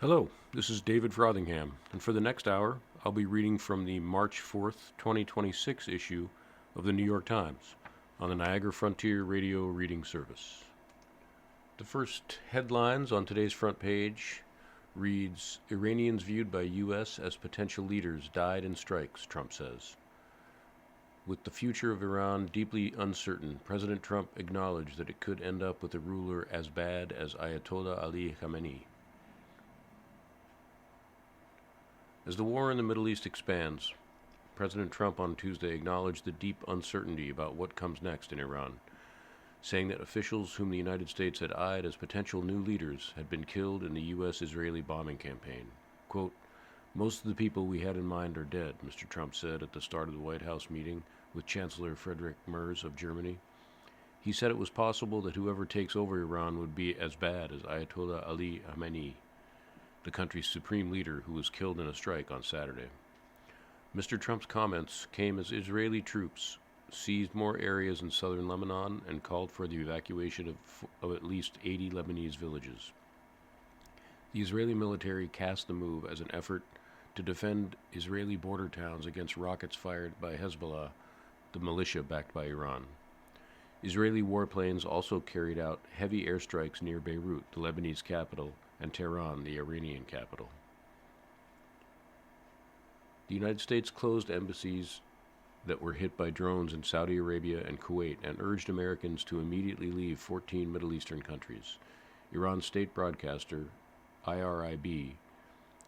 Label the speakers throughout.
Speaker 1: Hello, this is David Frothingham, and for the next hour, I'll be reading from the March 4th, 2026 issue of the New York Times on the Niagara Frontier Radio Reading Service. The first headlines on today's front page reads, Iranians viewed by U.S. as potential leaders died in strikes, Trump says. With the future of Iran deeply uncertain, President Trump acknowledged that it could end up with a ruler as bad as Ayatollah Ali Khamenei. As the war in the Middle East expands, President Trump on Tuesday acknowledged the deep uncertainty about what comes next in Iran, saying that officials whom the United States had eyed as potential new leaders had been killed in the U.S.-Israeli bombing campaign. Quote, most of the people we had in mind are dead, Mr. Trump said at the start of the White House meeting with Chancellor Friedrich Merz of Germany. He said it was possible that whoever takes over Iran would be as bad as Ayatollah Ali Khamenei, the country's supreme leader who was killed in a strike on Saturday. Mr. Trump's comments came as Israeli troops seized more areas in southern Lebanon and called for the evacuation of at least 80 Lebanese villages. The Israeli military cast the move as an effort to defend Israeli border towns against rockets fired by Hezbollah, the militia backed by Iran. Israeli warplanes also carried out heavy airstrikes near Beirut, the Lebanese capital, and Tehran, the Iranian capital. The United States closed embassies that were hit by drones in Saudi Arabia and Kuwait and urged Americans to immediately leave 14 Middle Eastern countries. Iran's state broadcaster, IRIB,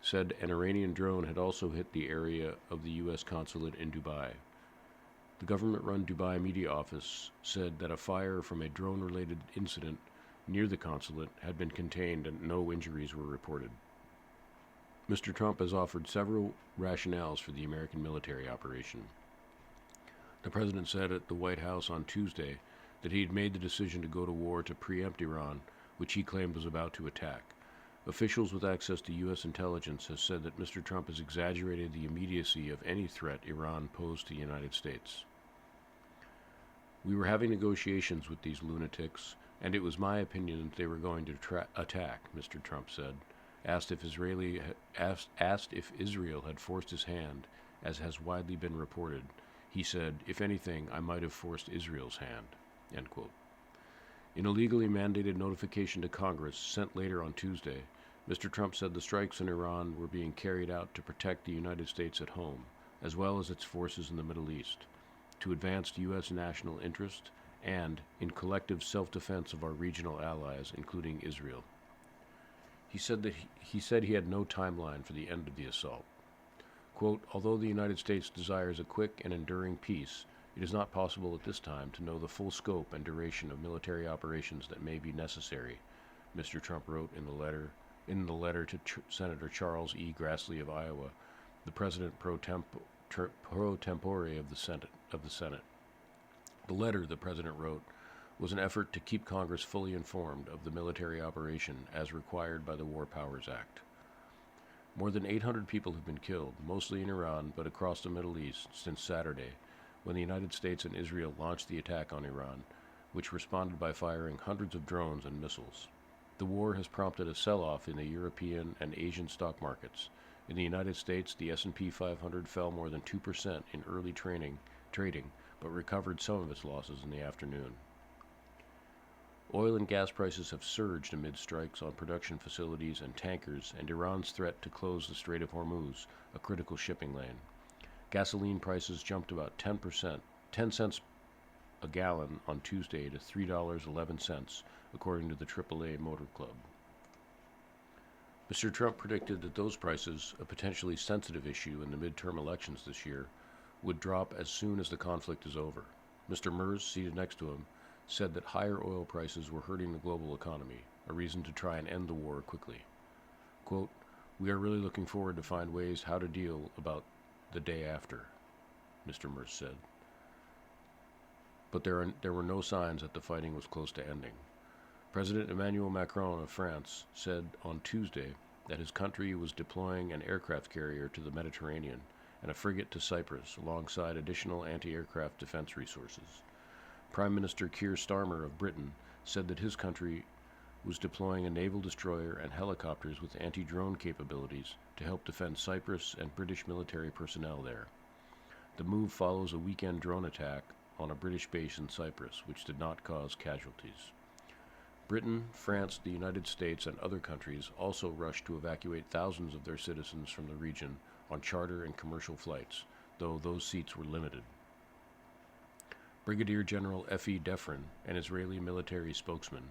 Speaker 1: said an Iranian drone had also hit the area of the U.S. consulate in Dubai. The government-run Dubai media office said that a fire from a drone-related incident near the consulate had been contained and no injuries were reported. Mr. Trump has offered several rationales for the American military operation. The president said at the White House on Tuesday that he had made the decision to go to war to preempt Iran, which he claimed was about to attack. Officials with access to U.S. intelligence have said that Mr. Trump has exaggerated the immediacy of any threat Iran posed to the United States. We were having negotiations with these lunatics, and it was my opinion that they were going to attack, Mr. Trump said. Asked if Israel had forced his hand, as has widely been reported, he said, if anything, I might have forced Israel's hand, end quote. In a legally mandated notification to Congress sent later on Tuesday, Mr. Trump said the strikes in Iran were being carried out to protect the United States at home, as well as its forces in the Middle East, to advance U.S. national interest, and in collective self-defense of our regional allies, including Israel. He said he had no timeline for the end of the assault. Quote, although the United States desires a quick and enduring peace, it is not possible at this time to know the full scope and duration of military operations that may be necessary, Mr. Trump wrote in the letter to Senator Charles E. Grassley of Iowa, the president pro tempore of the Senate. The letter, the president wrote, was an effort to keep Congress fully informed of the military operation as required by the War Powers Act. More than 800 people have been killed, mostly in Iran, but across the Middle East, since Saturday, when the United States and Israel launched the attack on Iran, which responded by firing hundreds of drones and missiles. The war has prompted a sell-off in the European and Asian stock markets. In the United States, the S&P 500 fell more than 2% in early trading, but recovered some of its losses in the afternoon. Oil and gas prices have surged amid strikes on production facilities and tankers and Iran's threat to close the Strait of Hormuz, a critical shipping lane. Gasoline prices jumped about 10 cents a gallon on Tuesday to $3.11, according to the AAA Motor Club. Mr. Trump predicted that those prices, a potentially sensitive issue in the midterm elections this year, would drop as soon as the conflict is over. Mr. Merz, seated next to him, said that higher oil prices were hurting the global economy, a reason to try and end the war quickly. Quote, we are really looking forward to find ways how to deal about the day after, Mr. Merz said. But there were no signs that the fighting was close to ending. President Emmanuel Macron of France said on Tuesday that his country was deploying an aircraft carrier to the Mediterranean and a frigate to Cyprus alongside additional anti-aircraft defense resources. Prime Minister Keir Starmer of Britain said that his country was deploying a naval destroyer and helicopters with anti-drone capabilities to help defend Cyprus and British military personnel there. The move follows a weekend drone attack on a British base in Cyprus, which did not cause casualties. Britain, France, the United States, and other countries also rushed to evacuate thousands of their citizens from the region on charter and commercial flights, though those seats were limited. Brigadier General Efi Defrin, an Israeli military spokesman,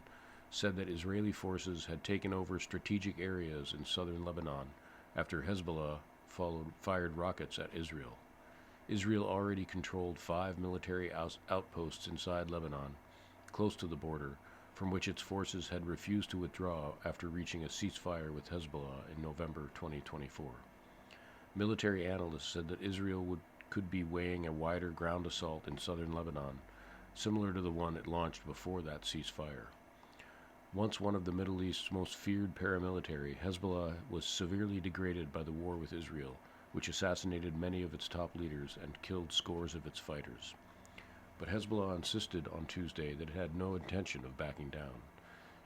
Speaker 1: said that Israeli forces had taken over strategic areas in southern Lebanon after Hezbollah fired rockets at Israel. Israel already controlled 5 military outposts inside Lebanon, close to the border, from which its forces had refused to withdraw after reaching a ceasefire with Hezbollah in November 2024. Military analysts said that Israel could be weighing a wider ground assault in southern Lebanon, similar to the one it launched before that ceasefire. Once one of the Middle East's most feared paramilitary, Hezbollah was severely degraded by the war with Israel, which assassinated many of its top leaders and killed scores of its fighters. But Hezbollah insisted on Tuesday that it had no intention of backing down.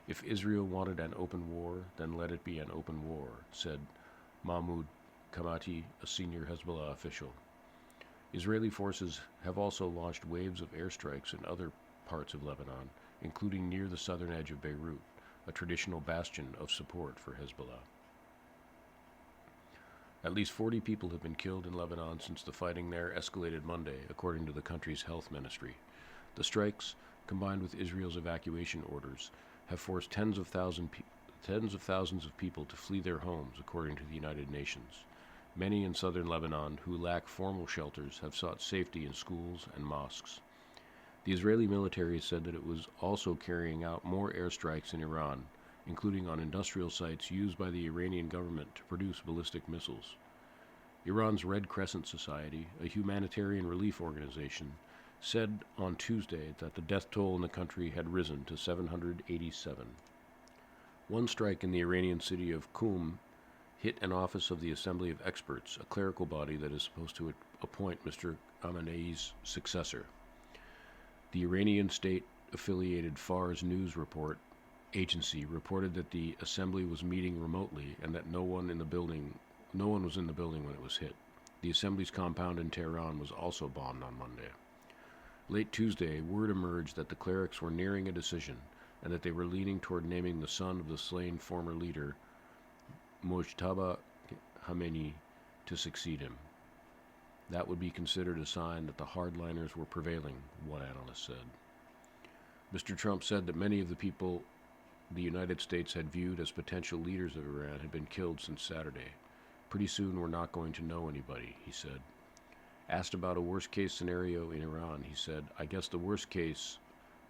Speaker 1: If Israel wanted an open war, then let it be an open war, said Mahmoud Kamati, a senior Hezbollah official. Israeli forces have also launched waves of airstrikes in other parts of Lebanon, including near the southern edge of Beirut, a traditional bastion of support for Hezbollah. At least 40 people have been killed in Lebanon since the fighting there escalated Monday, according to the country's health ministry. The strikes, combined with Israel's evacuation orders, have forced tens of thousands of people to flee their homes, according to the United Nations. Many in southern Lebanon who lack formal shelters have sought safety in schools and mosques. The Israeli military said that it was also carrying out more airstrikes in Iran, including on industrial sites used by the Iranian government to produce ballistic missiles. Iran's Red Crescent Society, a humanitarian relief organization, said on Tuesday that the death toll in the country had risen to 787. One strike in the Iranian city of Qum hit an office of the Assembly of Experts, a clerical body that is supposed to appoint Mr. Khamenei's successor. The Iranian state-affiliated Fars News agency reported that the assembly was meeting remotely and that no one was in the building when it was hit. The assembly's compound in Tehran was also bombed on Monday. Late Tuesday, word emerged that the clerics were nearing a decision and that they were leaning toward naming the son of the slain former leader, Mojtaba Khamenei, to succeed him. That would be considered a sign that the hardliners were prevailing, one analyst said. Mr. Trump said that many of the people the United States had viewed as potential leaders of Iran had been killed since Saturday. Pretty soon we're not going to know anybody, he said. Asked about a worst-case scenario in Iran, he said, I guess the worst case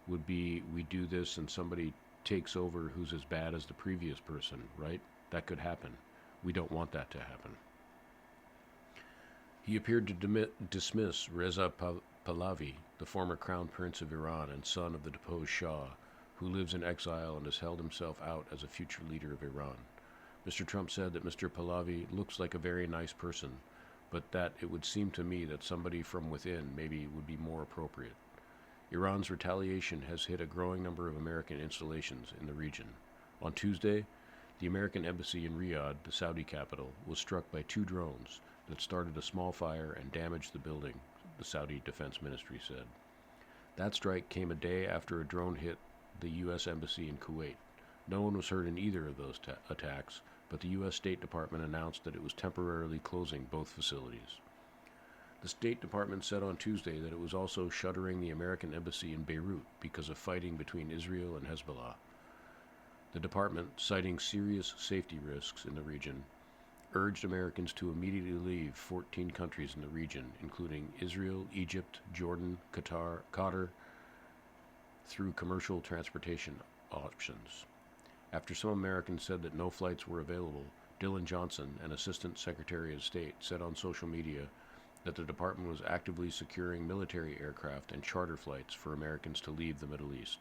Speaker 1: would be we do this and somebody takes over who's as bad as the previous person, right? That could happen. We don't want that to happen. He appeared to dismiss Reza Pahlavi, the former crown prince of Iran and son of the deposed Shah, who lives in exile and has held himself out as a future leader of Iran. Mr. Trump said that Mr. Pahlavi looks like a very nice person, but that it would seem to me that somebody from within maybe would be more appropriate. Iran's retaliation has hit a growing number of American installations in the region. On Tuesday, the American embassy in Riyadh, the Saudi capital, was struck by 2 drones that started a small fire and damaged the building, the Saudi Defense Ministry said. That strike came a day after a drone hit the U.S. Embassy in Kuwait. No one was hurt in either of those attacks, but the U.S. State Department announced that it was temporarily closing both facilities. The State Department said on Tuesday that it was also shuttering the American embassy in Beirut because of fighting between Israel and Hezbollah. The department, citing serious safety risks in the region, urged Americans to immediately leave 14 countries in the region, including Israel, Egypt, Jordan, Qatar, through commercial transportation options. After some Americans said that no flights were available, Dylan Johnson, an assistant secretary of state, said on social media that the department was actively securing military aircraft and charter flights for Americans to leave the Middle East.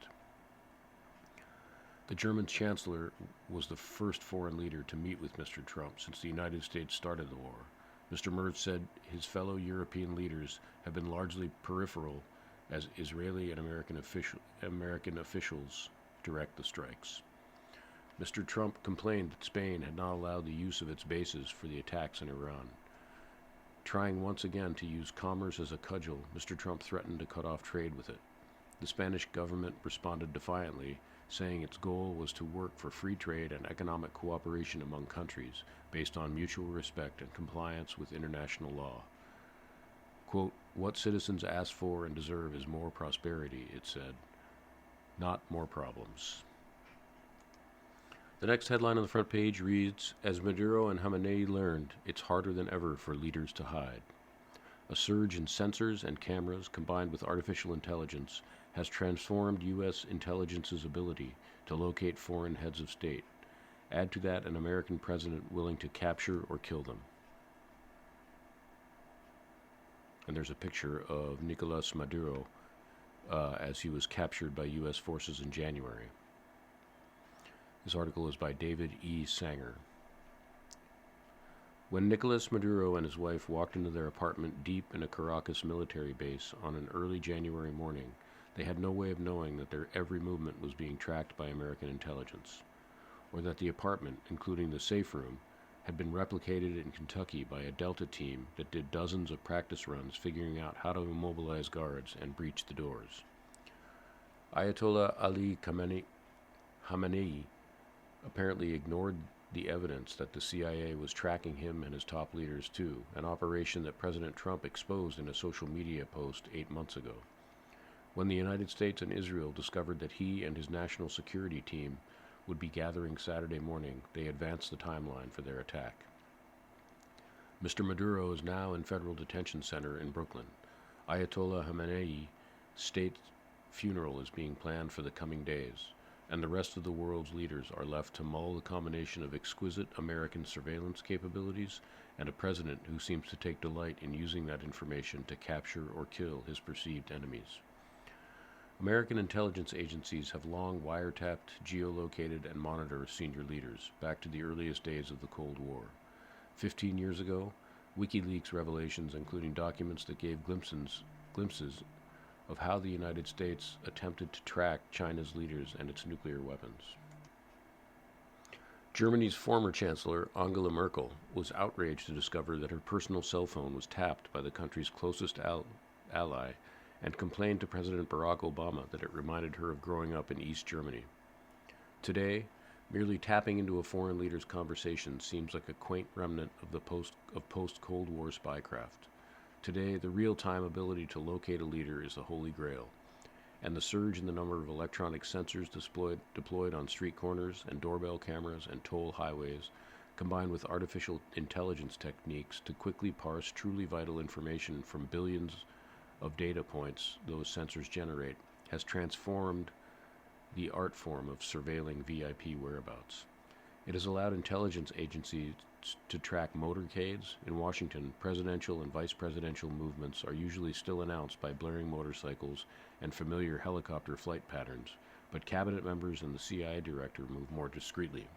Speaker 1: The German chancellor was the first foreign leader to meet with Mr. Trump since the United States started the war. Mr. Merz said his fellow European leaders have been largely peripheral as Israeli and American officials direct the strikes. Mr. Trump complained that Spain had not allowed the use of its bases for the attacks in Iran. Trying once again to use commerce as a cudgel, Mr. Trump threatened to cut off trade with it. The Spanish government responded defiantly, saying its goal was to work for free trade and economic cooperation among countries based on mutual respect and compliance with international law. Quote, "What citizens ask for and deserve is more prosperity," it said, "not more problems." The next headline on the front page reads, "As Maduro and Khamenei learned, it's harder than ever for leaders to hide." A surge in sensors and cameras combined with artificial intelligence has transformed U.S. intelligence's ability to locate foreign heads of state. Add to that an American president willing to capture or kill them. And there's a picture of Nicolás Maduro as he was captured by U.S. forces in January. This article is by David E. Sanger. When Nicolás Maduro and his wife walked into their apartment deep in a Caracas military base on an early January morning, they had no way of knowing that their every movement was being tracked by American intelligence, or that the apartment, including the safe room, had been replicated in Kentucky by a Delta team that did dozens of practice runs figuring out how to immobilize guards and breach the doors. Ayatollah Ali Khamenei apparently ignored the evidence that the CIA was tracking him and his top leaders too, an operation that President Trump exposed in a social media post 8 months ago. When the United States and Israel discovered that he and his national security team would be gathering Saturday morning, they advanced the timeline for their attack. Mr. Maduro is now in federal detention center in Brooklyn. Ayatollah Khamenei's state funeral is being planned for the coming days, and the rest of the world's leaders are left to mull the combination of exquisite American surveillance capabilities and a president who seems to take delight in using that information to capture or kill his perceived enemies. American intelligence agencies have long wiretapped, geolocated, and monitored senior leaders back to the earliest days of the Cold War. 15 years ago, WikiLeaks revelations, including documents that gave glimpses of how the United States attempted to track China's leaders and its nuclear weapons. Germany's former Chancellor, Angela Merkel, was outraged to discover that her personal cell phone was tapped by the country's closest ally and complained to President Barack Obama that it reminded her of growing up in East Germany. Today, merely tapping into a foreign leader's conversation seems like a quaint remnant of post-Cold War spycraft. Today, the real-time ability to locate a leader is the holy grail, and the surge in the number of electronic sensors deployed on street corners and doorbell cameras and toll highways, combined with artificial intelligence techniques to quickly parse truly vital information from billions of data points those sensors generate, has transformed the art form of surveilling VIP whereabouts. It has allowed intelligence agencies to track motorcades. In Washington, presidential and vice presidential movements are usually still announced by blaring motorcycles and familiar helicopter flight patterns, but cabinet members and the CIA director move more discreetly.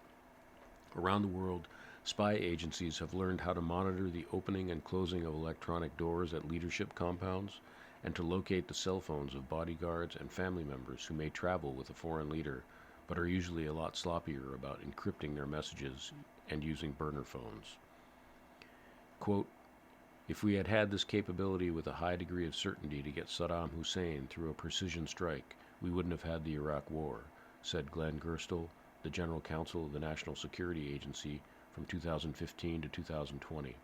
Speaker 1: Around the world, spy agencies have learned how to monitor the opening and closing of electronic doors at leadership compounds and to locate the cell phones of bodyguards and family members who may travel with a foreign leader, but are usually a lot sloppier about encrypting their messages and using burner phones. Quote, "If we had had this capability with a high degree of certainty to get Saddam Hussein through a precision strike, we wouldn't have had the Iraq War," said Glenn Gerstle, the General Counsel of the National Security Agency from 2015 to 2020,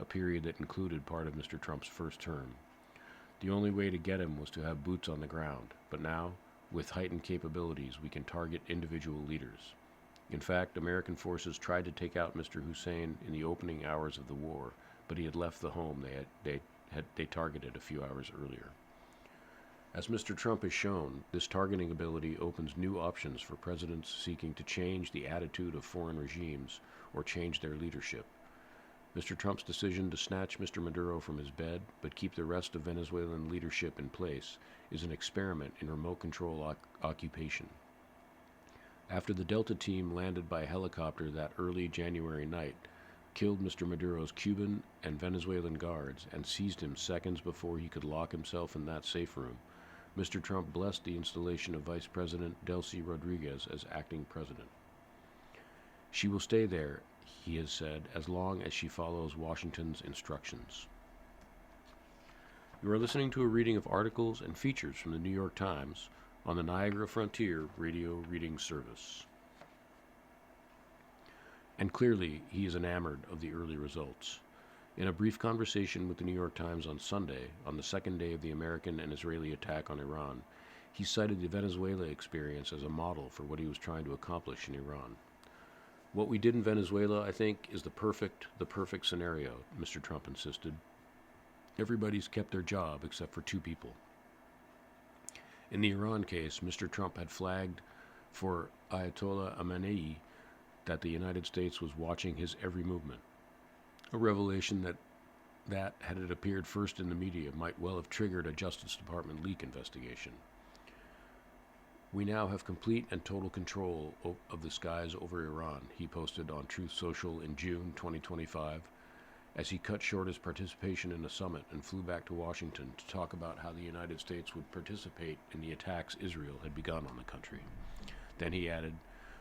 Speaker 1: a period that included part of Mr. Trump's first term. The only way to get him was to have boots on the ground, but now, with heightened capabilities, we can target individual leaders. In fact, American forces tried to take out Mr. Hussein in the opening hours of the war, but he had left the home they targeted a few hours earlier. As Mr. Trump has shown, this targeting ability opens new options for presidents seeking to change the attitude of foreign regimes or change their leadership. Mr. Trump's decision to snatch Mr. Maduro from his bed, but keep the rest of Venezuelan leadership in place, is an experiment in remote control occupation. After the Delta team landed by helicopter that early January night, killed Mr. Maduro's Cuban and Venezuelan guards, and seized him seconds before he could lock himself in that safe room, Mr. Trump blessed the installation of Vice President Delcy Rodriguez as acting president. She will stay there, he has said, as long as she follows Washington's instructions. You are listening to a reading of articles and features from the New York Times on the Niagara Frontier Radio Reading Service. And clearly, he is enamored of the early results. In a brief conversation with the New York Times on Sunday, on the second day of the American and Israeli attack on Iran, he cited the Venezuela experience as a model for what he was trying to accomplish in Iran. What we did in Venezuela, I think, is the perfect scenario, Mr. Trump insisted. Everybody's kept their job except for two people. In the Iran case, Mr. Trump had flagged for Ayatollah Khamenei that the United States was watching his every movement, a revelation that, had it appeared first in the media, might well have triggered a Justice Department leak investigation. We now have complete and total control of the skies over Iran, he posted on Truth Social in June 2025, as he cut short his participation in a summit and flew back to Washington to talk about how the United States would participate in the attacks Israel had begun on the country. Then he added,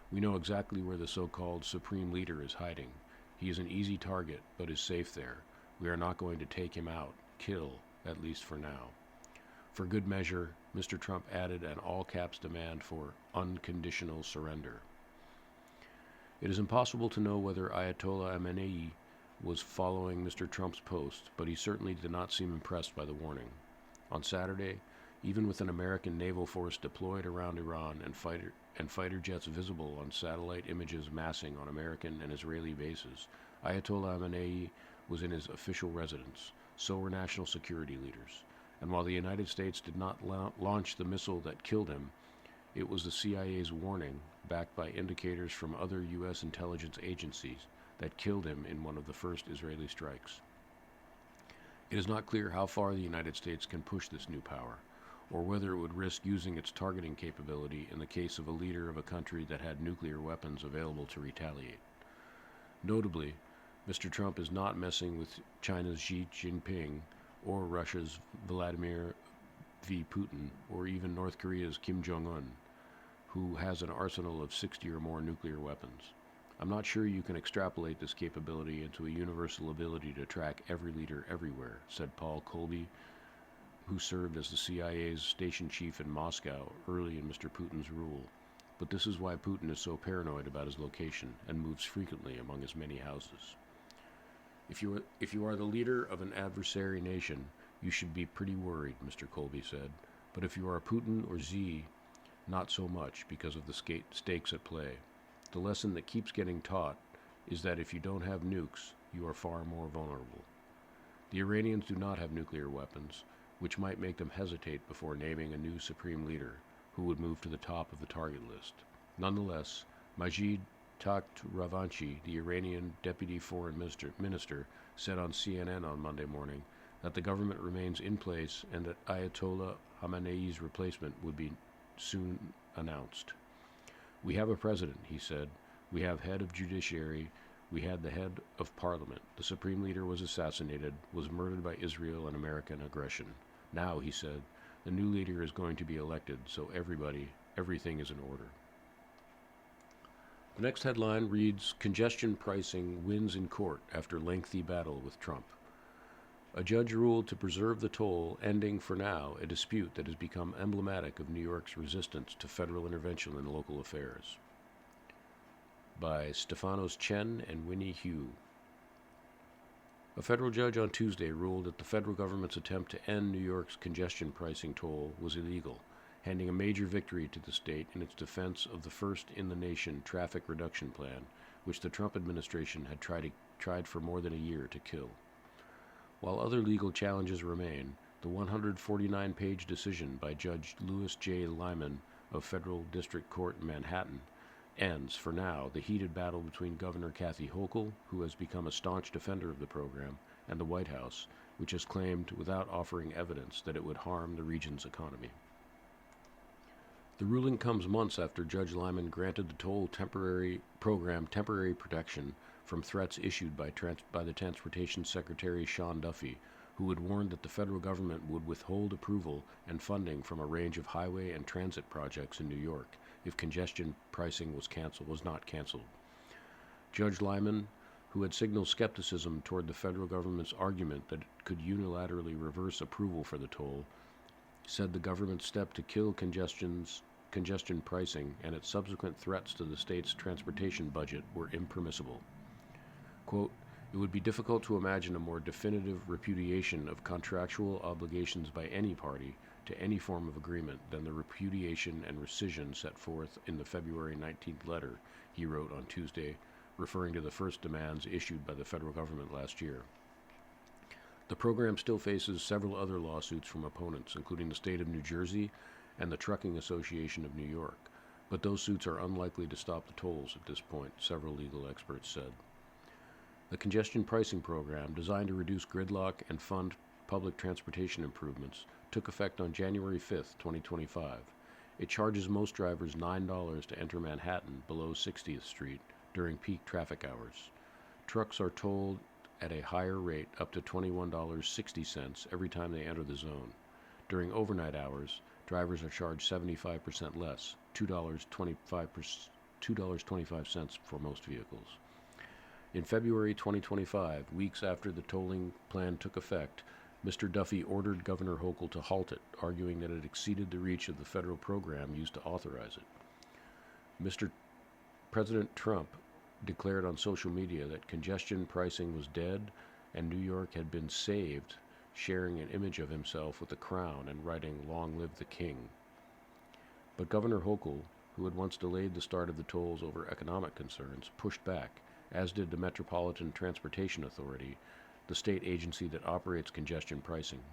Speaker 1: "We know exactly where the so-called Supreme Leader is hiding. He is an easy target, but is safe there. We are not going to take him out, kill, at least for now." For good measure, Mr. Trump added an all-caps demand for unconditional surrender. It is impossible to know whether Ayatollah Khamenei was following Mr. Trump's post, but he certainly did not seem impressed by the warning. On Saturday, even with an American naval force deployed around Iran and fighter jets visible on satellite images massing on American and Israeli bases, Ayatollah Khamenei was in his official residence. So were national security leaders. And while the United States did not launch the missile that killed him, it was the CIA's warning, backed by indicators from other U.S. intelligence agencies, that killed him in one of the first Israeli strikes. It is not clear how far the United States can push this new power, or whether it would risk using its targeting capability in the case of a leader of a country that had nuclear weapons available to retaliate. Notably, Mr. Trump is not messing with China's Xi Jinping or Russia's Vladimir V. Putin, or even North Korea's Kim Jong-un, who has an arsenal of 60 or more nuclear weapons. I'm not sure you can extrapolate this capability into a universal ability to track every leader everywhere, said Paul Colby, who served as the CIA's station chief in Moscow early in Mr. Putin's rule. But this is why Putin is so paranoid about his location and moves frequently among his many houses. If you are the leader of an adversary nation, you should be pretty worried, Mr. Colby said. But if you are Putin or Xi, not so much because of the stakes at play. The lesson that keeps getting taught is that if you don't have nukes, you are far more vulnerable. The Iranians do not have nuclear weapons, which might make them hesitate before naming a new supreme leader who would move to the top of the target list. Nonetheless, Majid Takht Ravanchi, the Iranian deputy foreign minister, said on CNN on Monday morning that the government remains in place and that Ayatollah Khamenei's replacement would be soon announced. "We have a president," he said. "We have head of judiciary. We had the head of parliament. The supreme leader was assassinated, was murdered by Israel and American aggression. Now," he said, "the new leader is going to be elected, so everything is in order." The next headline reads, "Congestion pricing wins in court after lengthy battle with Trump." A judge ruled to preserve the toll, ending, for now, a dispute that has become emblematic of New York's resistance to federal intervention in local affairs. By Stefanos Chen and Winnie Hu. A federal judge on Tuesday ruled that the federal government's attempt to end New York's congestion pricing toll was illegal, handing a major victory to the state in its defense of the first-in-the-nation traffic reduction plan, which the Trump administration had tried for more than a year to kill. While other legal challenges remain, the 149-page decision by Judge Louis J. Lyman of Federal District Court in Manhattan ends, for now, the heated battle between Governor Kathy Hochul, who has become a staunch defender of the program, and the White House, which has claimed, without offering evidence, that it would harm the region's economy. The ruling comes months after Judge Lyman granted the toll program temporary protection from threats issued by the Transportation Secretary Sean Duffy, who had warned that the federal government would withhold approval and funding from a range of highway and transit projects in New York if congestion pricing was not canceled. Judge Lyman, who had signaled skepticism toward the federal government's argument that it could unilaterally reverse approval for the toll, said the government's step to kill congestion pricing and its subsequent threats to the state's transportation budget were impermissible. Quote, "It would be difficult to imagine a more definitive repudiation of contractual obligations by any party to any form of agreement than the repudiation and rescission set forth in the February 19th letter," he wrote on Tuesday, referring to the first demands issued by the federal government last year. The program still faces several other lawsuits from opponents, including the state of New Jersey and the Trucking Association of New York, but those suits are unlikely to stop the tolls at this point, several legal experts said. The congestion pricing program, designed to reduce gridlock and fund public transportation improvements, took effect on January 5, 2025. It charges most drivers $9 to enter Manhattan below 60th Street during peak traffic hours. Trucks are tolled at a higher rate, up to $21.60 every time they enter the zone. During overnight hours, drivers are charged 75% less, $2.25 for most vehicles. In February 2025, weeks after the tolling plan took effect, Mr. Duffy ordered Governor Hochul to halt it, arguing that it exceeded the reach of the federal program used to authorize it. President Trump declared on social media that congestion pricing was dead and New York had been saved, sharing an image of himself with the crown and writing, "Long live the king." But Governor Hochul, who had once delayed the start of the tolls over economic concerns, pushed back, as did the Metropolitan Transportation Authority, the state agency that operates congestion pricing.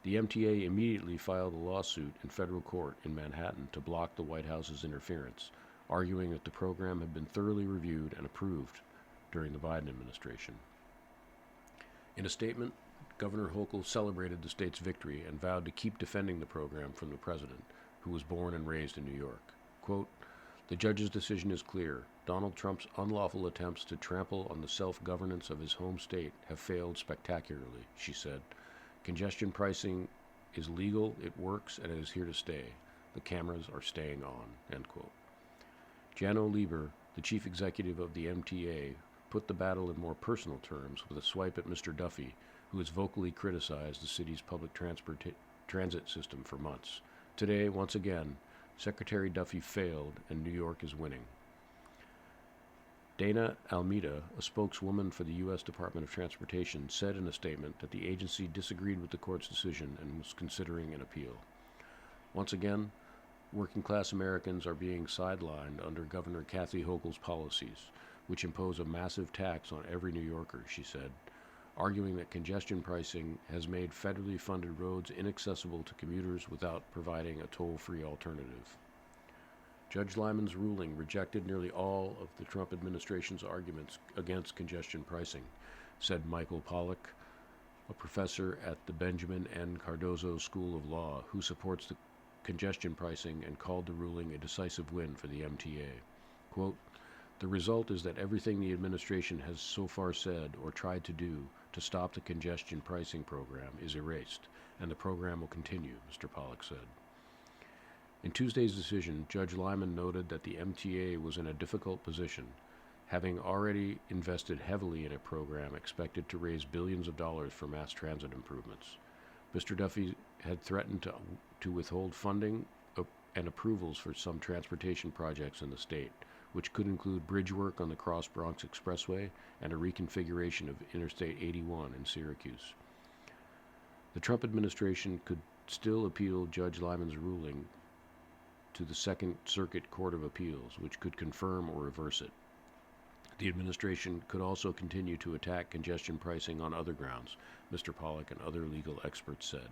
Speaker 1: The MTA immediately filed a lawsuit in federal court in Manhattan to block the White House's interference, arguing that the program had been thoroughly reviewed and approved during the Biden administration. In a statement, Governor Hochul celebrated the state's victory and vowed to keep defending the program from the president, who was born and raised in New York. Quote, "The judge's decision is clear. Donald Trump's unlawful attempts to trample on the self-governance of his home state have failed spectacularly," she said. "Congestion pricing is legal, it works, and it is here to stay. The cameras are staying on," end quote. Janno Lieber, the chief executive of the MTA, put the battle in more personal terms with a swipe at Mr. Duffy, who has vocally criticized the city's public transit system for months. Today, once again, Secretary Duffy failed and New York is winning. Dana Almeida, a spokeswoman for the U.S. Department of Transportation, said in a statement that the agency disagreed with the court's decision and was considering an appeal. Once again, working-class Americans are being sidelined under Governor Kathy Hochul's policies, which impose a massive tax on every New Yorker, she said, arguing that congestion pricing has made federally funded roads inaccessible to commuters without providing a toll-free alternative. Judge Lyman's ruling rejected nearly all of the Trump administration's arguments against congestion pricing, said Michael Pollack, a professor at the Benjamin N. Cardozo School of Law, who supports the congestion pricing and called the ruling a decisive win for the MTA. Quote, "The result is that everything the administration has so far said or tried to do to stop the congestion pricing program is erased, and the program will continue," Mr. Pollack said. In Tuesday's decision, Judge Lyman noted that the MTA was in a difficult position, having already invested heavily in a program expected to raise billions of dollars for mass transit improvements. Mr. Duffy had threatened to withhold funding and approvals for some transportation projects in the state, which could include bridge work on the Cross Bronx Expressway and a reconfiguration of Interstate 81 in Syracuse. The Trump administration could still appeal Judge Lyman's ruling to the Second Circuit Court of Appeals, which could confirm or reverse it. The administration could also continue to attack congestion pricing on other grounds, Mr. Pollack and other legal experts said.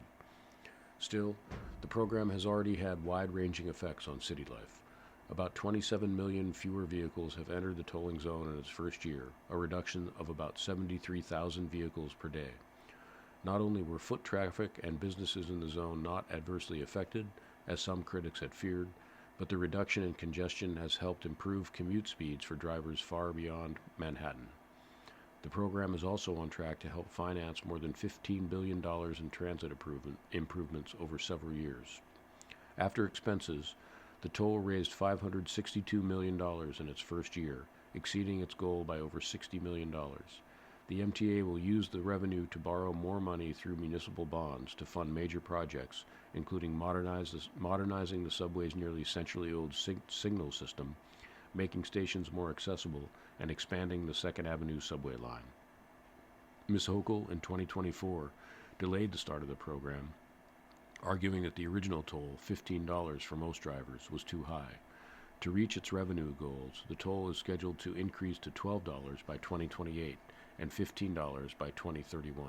Speaker 1: Still, the program has already had wide-ranging effects on city life. About 27 million fewer vehicles have entered the tolling zone in its first year, a reduction of about 73,000 vehicles per day. Not only were foot traffic and businesses in the zone not adversely affected, as some critics had feared, but the reduction in congestion has helped improve commute speeds for drivers far beyond Manhattan. The program is also on track to help finance more than $15 billion in transit improvements over several years. After expenses, the toll raised $562 million in its first year, exceeding its goal by over $60 million. The MTA will use the revenue to borrow more money through municipal bonds to fund major projects, including modernizing the subway's nearly century-old signal system, making stations more accessible, and expanding the 2nd Avenue subway line. Ms. Hochul, in 2024, delayed the start of the program, arguing that the original toll, $15 for most drivers, was too high. To reach its revenue goals, the toll is scheduled to increase to $12 by 2028 and $15 by 2031.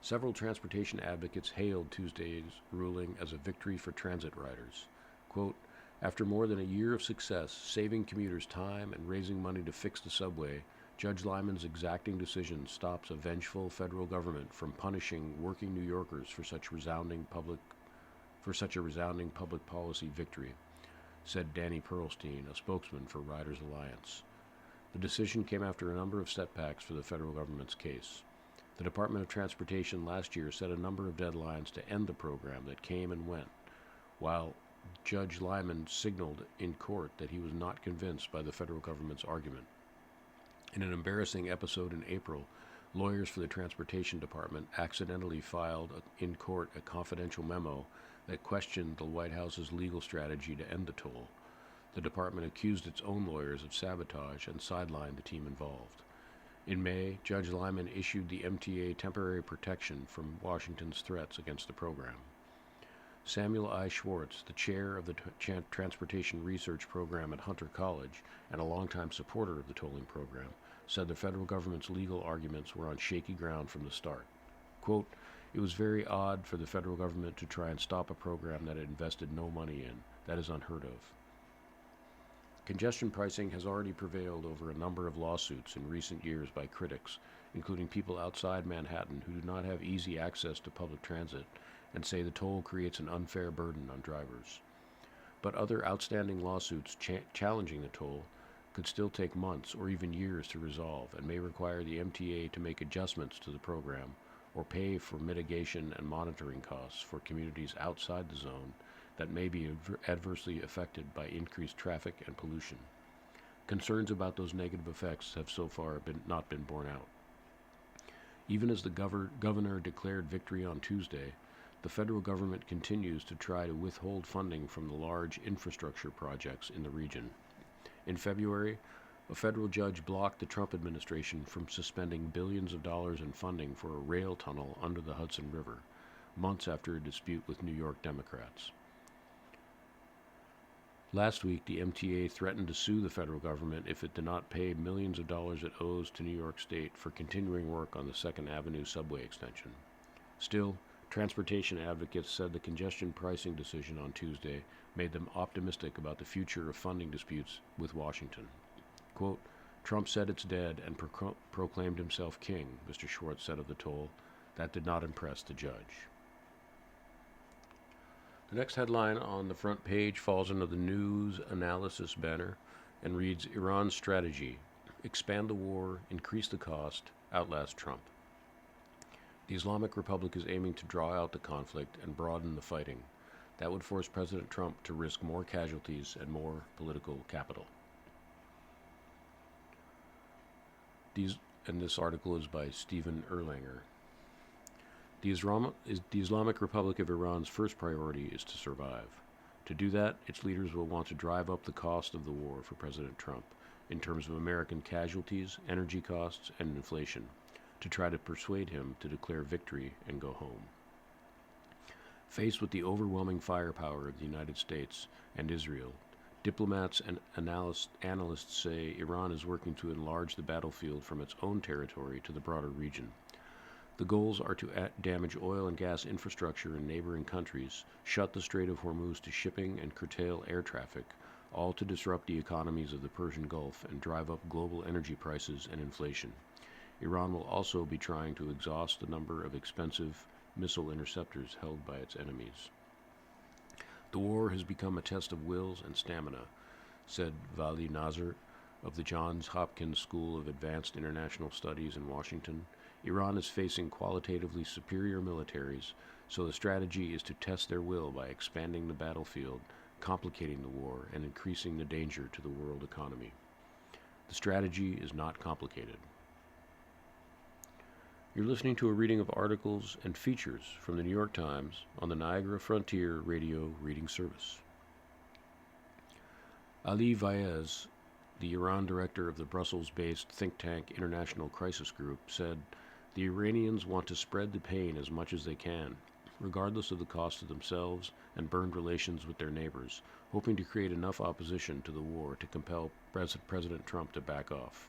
Speaker 1: Several transportation advocates hailed Tuesday's ruling as a victory for transit riders. Quote, "After more than a year of success, saving commuters time and raising money to fix the subway, Judge Lyman's exacting decision stops a vengeful federal government from punishing working New Yorkers for such a resounding public policy victory," said Danny Perlstein, a spokesman for Riders Alliance. The decision came after a number of setbacks for the federal government's case. The Department of Transportation last year set a number of deadlines to end the program that came and went, while Judge Lyman signaled in court that he was not convinced by the federal government's argument. In an embarrassing episode in April, lawyers for the Transportation Department accidentally filed in court a confidential memo that questioned the White House's legal strategy to end the toll. The department accused its own lawyers of sabotage and sidelined the team involved. In May, Judge Lyman issued the MTA temporary protection from Washington's threats against the program. Samuel I. Schwartz, the chair of the Transportation Research Program at Hunter College and a longtime supporter of the tolling program, said the federal government's legal arguments were on shaky ground from the start. Quote, "It was very odd for the federal government to try and stop a program that it invested no money in. That is unheard of." Congestion pricing has already prevailed over a number of lawsuits in recent years by critics, including people outside Manhattan who do not have easy access to public transit and say the toll creates an unfair burden on drivers. But other outstanding lawsuits challenging the toll could still take months or even years to resolve and may require the MTA to make adjustments to the program or pay for mitigation and monitoring costs for communities outside the zone that may be adversely affected by increased traffic and pollution. Concerns about those negative effects have so far not been borne out. Even as the governor declared victory on Tuesday, the federal government continues to try to withhold funding from the large infrastructure projects in the region. In February, a federal judge blocked the Trump administration from suspending billions of dollars in funding for a rail tunnel under the Hudson River, months after a dispute with New York Democrats. Last week, the MTA threatened to sue the federal government if it did not pay millions of dollars it owes to New York State for continuing work on the 2nd Avenue subway extension. Still, transportation advocates said the congestion pricing decision on Tuesday made them optimistic about the future of funding disputes with Washington. Quote, "Trump said it's dead and proclaimed himself king," Mr. Schwartz said of the toll. That did not impress the judge. The next headline on the front page falls under the News Analysis banner and reads, "Iran's strategy: expand the war, increase the cost, outlast Trump." The Islamic Republic is aiming to draw out the conflict and broaden the fighting. That would force President Trump to risk more casualties and more political capital. This article is by Stephen Erlanger. The Islamic Republic of Iran's first priority is to survive. To do that, its leaders will want to drive up the cost of the war for President Trump in terms of American casualties, energy costs, and inflation, to try to persuade him to declare victory and go home. Faced with the overwhelming firepower of the United States and Israel, diplomats and analysts say Iran is working to enlarge the battlefield from its own territory to the broader region. The goals are to damage oil and gas infrastructure in neighboring countries, shut the Strait of Hormuz to shipping, and curtail air traffic, all to disrupt the economies of the Persian Gulf and drive up global energy prices and inflation. Iran will also be trying to exhaust the number of expensive missile interceptors held by its enemies. The war has become a test of wills and stamina, said Vali Nasr of the Johns Hopkins School of Advanced International Studies in Washington. Iran is facing qualitatively superior militaries, so the strategy is to test their will by expanding the battlefield, complicating the war, and increasing the danger to the world economy. The strategy is not complicated. You're listening to a reading of articles and features from the New York Times on the Niagara Frontier Radio Reading Service. Ali Vaez, the Iran director of the Brussels-based think tank International Crisis Group, said, "The Iranians want to spread the pain as much as they can, regardless of the cost to themselves and burned relations with their neighbors, hoping to create enough opposition to the war to compel President Trump to back off."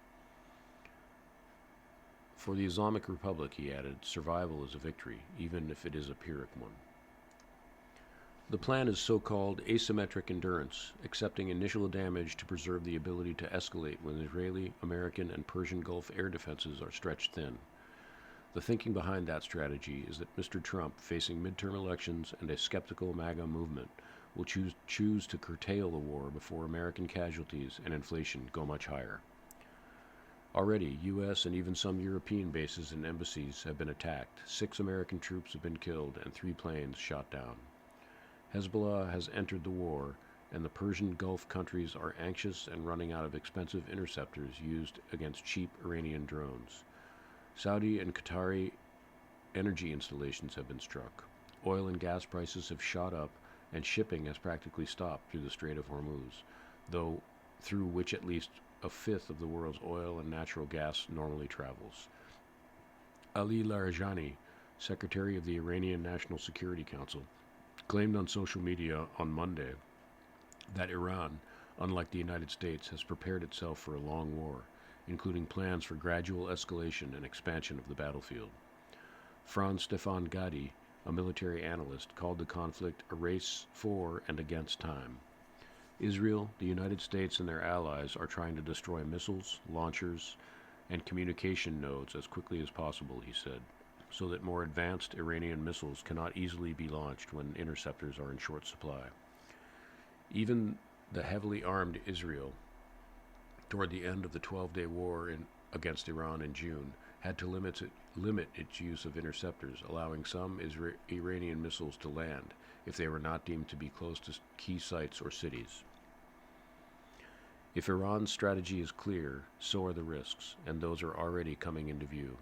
Speaker 1: For the Islamic Republic, he added, survival is a victory, even if it is a Pyrrhic one. The plan is so-called asymmetric endurance, accepting initial damage to preserve the ability to escalate when Israeli, American, and Persian Gulf air defenses are stretched thin. The thinking behind that strategy is that Mr. Trump, facing midterm elections and a skeptical MAGA movement, will choose to curtail the war before American casualties and inflation go much higher. Already, U.S. and even some European bases and embassies have been attacked. 6 American troops have been killed and 3 planes shot down. Hezbollah has entered the war, and the Persian Gulf countries are anxious and running out of expensive interceptors used against cheap Iranian drones. Saudi and Qatari energy installations have been struck. Oil and gas prices have shot up, and shipping has practically stopped through the Strait of Hormuz, through which at least a fifth of the world's oil and natural gas normally travels. Ali Larijani, secretary of the Iranian National Security Council, claimed on social media on Monday that Iran, unlike the United States, has prepared itself for a long war, including plans for gradual escalation and expansion of the battlefield. Franz Stefan Gadi, a military analyst, called the conflict a race for and against time. Israel, the United States, and their allies are trying to destroy missiles, launchers, and communication nodes as quickly as possible, he said, so that more advanced Iranian missiles cannot easily be launched when interceptors are in short supply. Even the heavily armed Israel, toward the end of the 12-day war against Iran in June, had to limit its use of interceptors, allowing some Iranian missiles to land if they were not deemed to be close to key sites or cities. If Iran's strategy is clear, so are the risks, and those are already coming into view.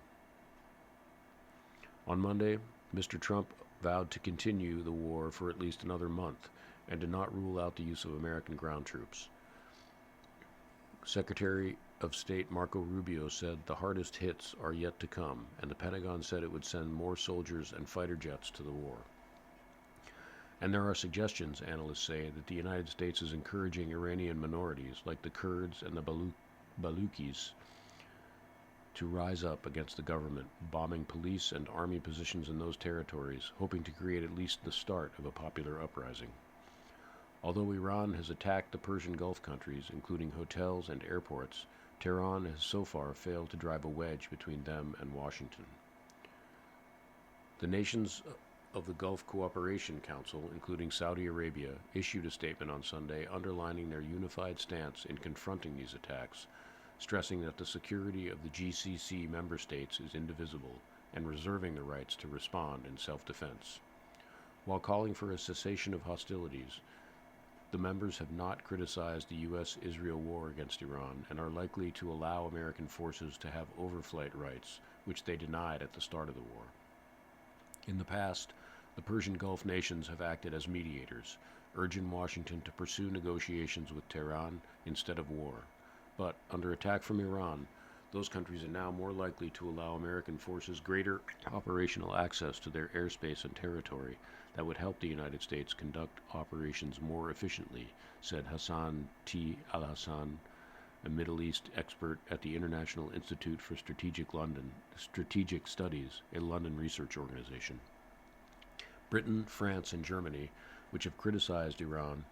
Speaker 1: On Monday, Mr. Trump vowed to continue the war for at least another month and did not rule out the use of American ground troops. Secretary of State Marco Rubio said the hardest hits are yet to come, and the Pentagon said it would send more soldiers and fighter jets to the war. And there are suggestions, analysts say, that the United States is encouraging Iranian minorities, like the Kurds and the Baluchis, to rise up against the government, bombing police and army positions in those territories, hoping to create at least the start of a popular uprising. Although Iran has attacked the Persian Gulf countries, including hotels and airports, Tehran has so far failed to drive a wedge between them and Washington. The nations of the Gulf Cooperation Council, including Saudi Arabia, issued a statement on Sunday underlining their unified stance in confronting these attacks, stressing that the security of the GCC member states is indivisible and reserving the rights to respond in self-defense. While calling for a cessation of hostilities, the members have not criticized the U.S.-Israel war against Iran and are likely to allow American forces to have overflight rights, which they denied at the start of the war. In the past, the Persian Gulf nations have acted as mediators, urging Washington to pursue negotiations with Tehran instead of war. But, under attack from Iran, those countries are now more likely to allow American forces greater operational access to their airspace and territory that would help the United States conduct operations more efficiently, said Hassan T. Al-Hassan, a Middle East expert at the International Institute for Strategic Studies, a London research organization. Britain, France, and Germany, which have criticized Iran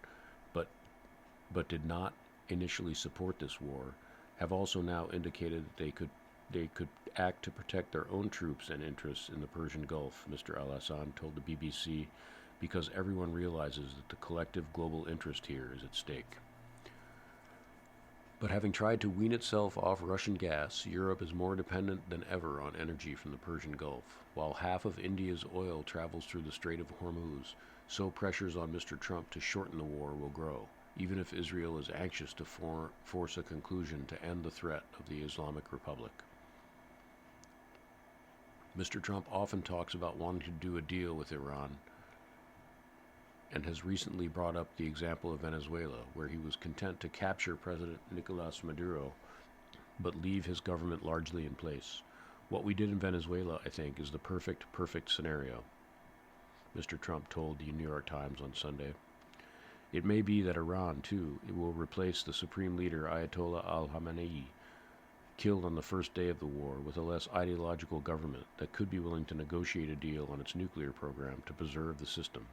Speaker 1: but did not initially support this war, have also now indicated that they could act to protect their own troops and interests in the Persian Gulf, Mr. Al-Hassan told the BBC, because everyone realizes that the collective global interest here is at stake. But having tried to wean itself off Russian gas, Europe is more dependent than ever on energy from the Persian Gulf. While half of India's oil travels through the Strait of Hormuz, so pressures on Mr. Trump to shorten the war will grow. even if Israel is anxious to force a conclusion to end the threat of the Islamic Republic. Mr. Trump often talks about wanting to do a deal with Iran and has recently brought up the example of Venezuela, where he was content to capture President Nicolas Maduro but leave his government largely in place. What we did in Venezuela, I think, is the perfect scenario, Mr. Trump told the New York Times on Sunday. It may be that Iran, too, it will replace the supreme leader Ayatollah al-Khamenei, killed on the first day of the war, with a less ideological government that could be willing to negotiate a deal on its nuclear program to preserve the system.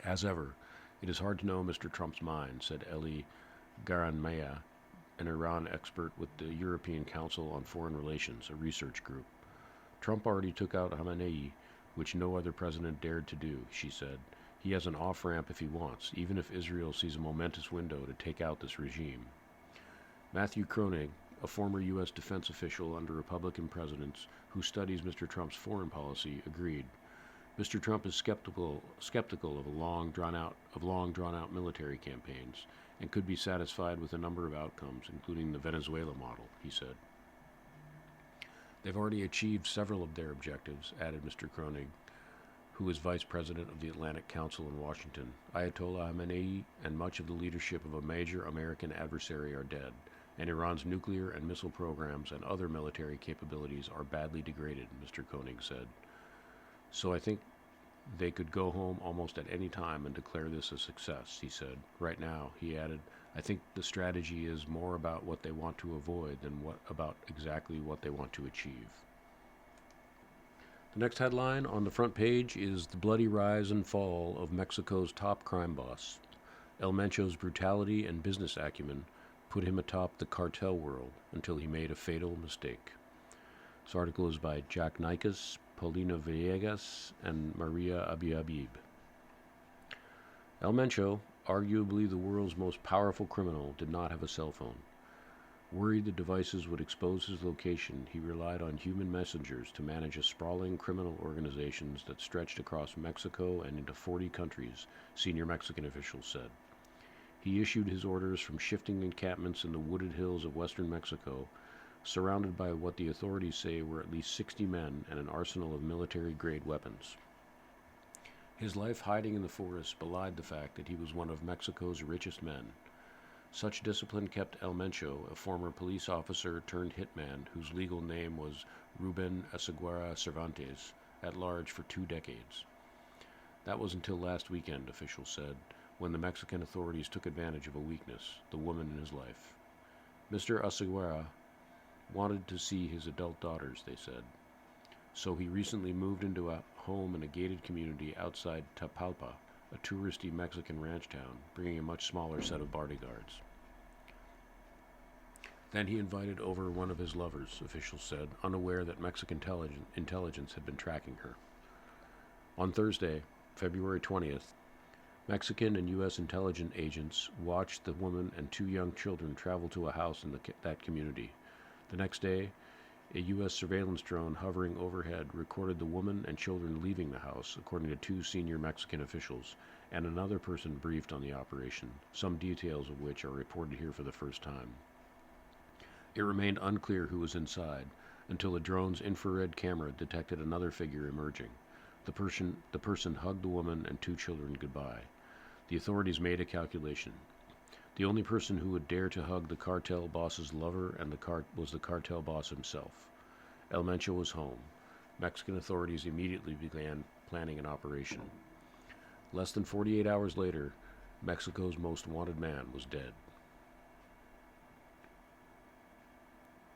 Speaker 1: As ever, it is hard to know Mr. Trump's mind, said Eli Garanmaya, an Iran expert with the European Council on Foreign Relations, a research group. Trump already took out Khamenei, which no other president dared to do, she said. He has an off-ramp if he wants, even if Israel sees a momentous window to take out this regime. Matthew Kronig, a former U.S. defense official under Republican presidents who studies Mr. Trump's foreign policy, agreed. Mr. Trump is skeptical of long drawn out military campaigns and could be satisfied with a number of outcomes, including the Venezuela model, he said. They've already achieved several of their objectives, added Mr. Kronig, who is vice president of the Atlantic Council in Washington. Ayatollah Khamenei and much of the leadership of a major American adversary are dead, and Iran's nuclear and missile programs and other military capabilities are badly degraded, Mr. Koenig said. So I think they could go home almost at any time and declare this a success, he said. Right now, he added, I think the strategy is more about what they want to avoid than about exactly what they want to achieve. The next headline on the front page is the bloody rise and fall of Mexico's top crime boss. El Mencho's brutality and business acumen put him atop the cartel world until he made a fatal mistake. This article is by Jack Nikas, Paulina Villegas, and Maria Abiabib. El Mencho, arguably the world's most powerful criminal, did not have a cell phone. Worried the devices would expose his location, he relied on human messengers to manage a sprawling criminal organizations that stretched across Mexico and into 40 countries, senior Mexican officials said. He issued his orders from shifting encampments in the wooded hills of western Mexico, surrounded by what the authorities say were at least 60 men and an arsenal of military-grade weapons. His life hiding in the forest belied the fact that he was one of Mexico's richest men. Such discipline kept El Mencho, a former police officer turned hitman whose legal name was Ruben Aseguera Cervantes, at large for 2 decades. That was until last weekend, officials said, when the Mexican authorities took advantage of a weakness, the woman in his life. Mr. Aseguera wanted to see his adult daughters, they said. So he recently moved into a home in a gated community outside Tapalpa, a touristy Mexican ranch town, bringing a much smaller set of bodyguards. Then he invited over one of his lovers, officials said, unaware that Mexican intelligence had been tracking her. On Thursday, February 20th, Mexican and U.S. intelligence agents watched the woman and 2 young children travel to a house in that community. The next day, a U.S. surveillance drone hovering overhead recorded the woman and children leaving the house, according to 2 senior Mexican officials, and another person briefed on the operation, some details of which are reported here for the first time. It remained unclear who was inside, until the drone's infrared camera detected another figure emerging. The person hugged the woman and 2 children goodbye. The authorities made a calculation. The only person who would dare to hug the cartel boss's lover was the cartel boss himself. El Mencho was home. Mexican authorities immediately began planning an operation. Less than 48 hours later, Mexico's most wanted man was dead.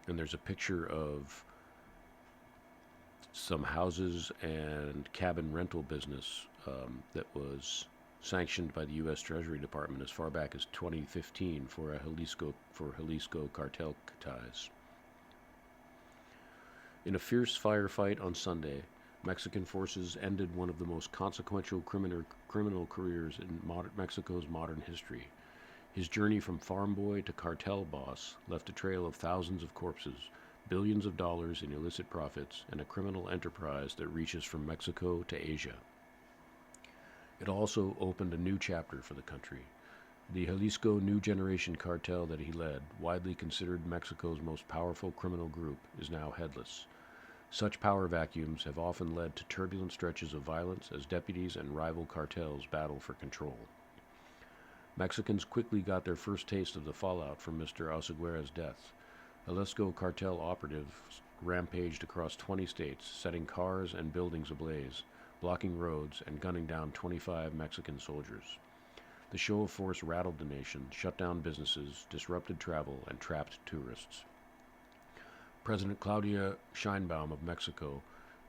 Speaker 1: And there's a picture of some houses and cabin rental business that was sanctioned by the U.S. Treasury Department as far back as 2015 for Jalisco cartel ties. In a fierce firefight on Sunday, Mexican forces ended one of the most consequential criminal careers in Mexico's modern history. His journey from farm boy to cartel boss left a trail of thousands of corpses, billions of dollars in illicit profits, and a criminal enterprise that reaches from Mexico to Asia. It also opened a new chapter for the country. The Jalisco New Generation cartel that he led, widely considered Mexico's most powerful criminal group, is now headless. Such power vacuums have often led to turbulent stretches of violence as deputies and rival cartels battle for control. Mexicans quickly got their first taste of the fallout from Mr. Oseguera's death. Jalisco cartel operatives rampaged across 20 states, setting cars and buildings ablaze, blocking roads, and gunning down 25 Mexican soldiers. The show of force rattled the nation, shut down businesses, disrupted travel, and trapped tourists. President Claudia Sheinbaum of Mexico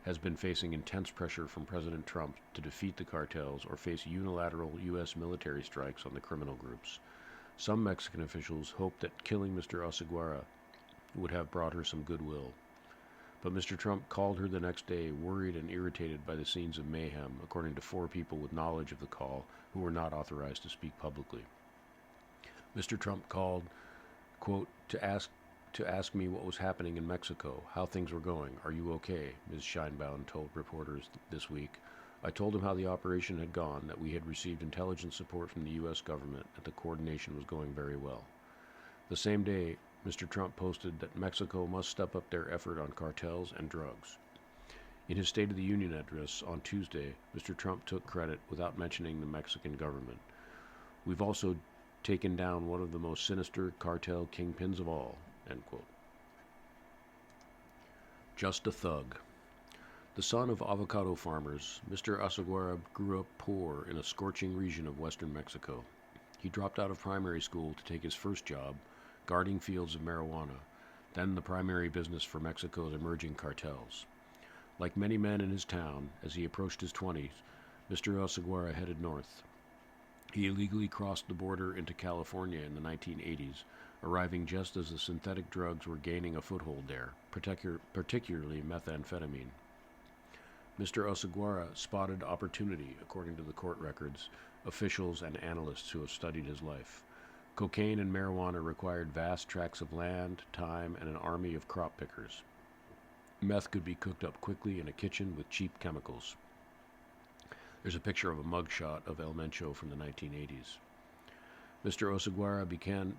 Speaker 1: has been facing intense pressure from President Trump to defeat the cartels or face unilateral U.S. military strikes on the criminal groups. Some Mexican officials hoped that killing Mr. Oseguera would have brought her some goodwill. But Mr. Trump called her the next day, worried and irritated by the scenes of mayhem, according to 4 people with knowledge of the call who were not authorized to speak publicly. Mr. Trump called, quote, to ask me what was happening in Mexico, how things were going. Are you okay? Ms. Sheinbaum told reporters this week. I told him how the operation had gone, that we had received intelligence support from the U.S. government, that the coordination was going very well. The same day, Mr. Trump posted that Mexico must step up their effort on cartels and drugs. In his State of the Union address on Tuesday, Mr. Trump took credit without mentioning the Mexican government. We've also taken down one of the most sinister cartel kingpins of all, end quote. Just a thug. The son of avocado farmers, Mr. Oseguera grew up poor in a scorching region of western Mexico. He dropped out of primary school to take his first job, guarding fields of marijuana, then the primary business for Mexico's emerging cartels. Like many men in his town, as he approached his 20s, Mr. Oseguera headed north. He illegally crossed the border into California in the 1980s, arriving just as the synthetic drugs were gaining a foothold there, particularly methamphetamine. Mr. Oseguera spotted opportunity, according to the court records, officials and analysts who have studied his life. Cocaine and marijuana required vast tracts of land, time, and an army of crop pickers. Meth could be cooked up quickly in a kitchen with cheap chemicals. There's a picture of a mugshot of El Mencho from the 1980s. Mr. Oseguera